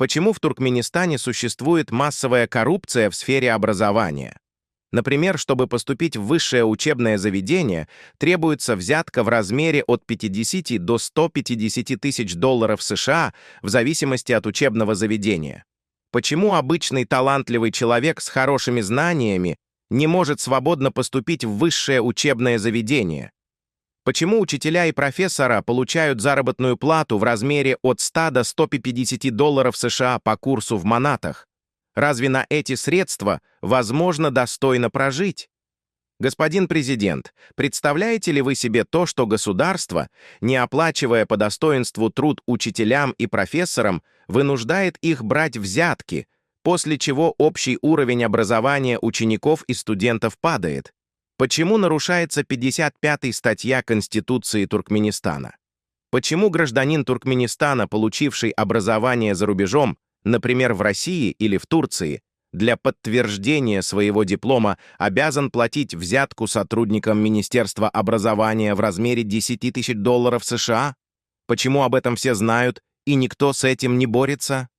Почему в Туркменистане существует массовая коррупция в сфере образования? Например, чтобы поступить в высшее учебное заведение, требуется взятка в размере от 50 до 150 тысяч долларов США в зависимости от учебного заведения. Почему обычный талантливый человек с хорошими знаниями не может свободно поступить в высшее учебное заведение? Почему учителя и профессора получают заработную плату в размере от 100 до 150 долларов США по курсу в манатах? Разве на эти средства возможно достойно прожить? Господин президент, представляете ли вы себе то, что государство, не оплачивая по достоинству труд учителям и профессорам, вынуждает их брать взятки, после чего общий уровень образования учеников и студентов падает? Почему нарушается 55-я статья Конституции Туркменистана? Почему гражданин Туркменистана, получивший образование за рубежом, например, в России или в Турции, для подтверждения своего диплома обязан платить взятку сотрудникам Министерства образования в размере 10 тысяч долларов США? Почему об этом все знают, и никто с этим не борется?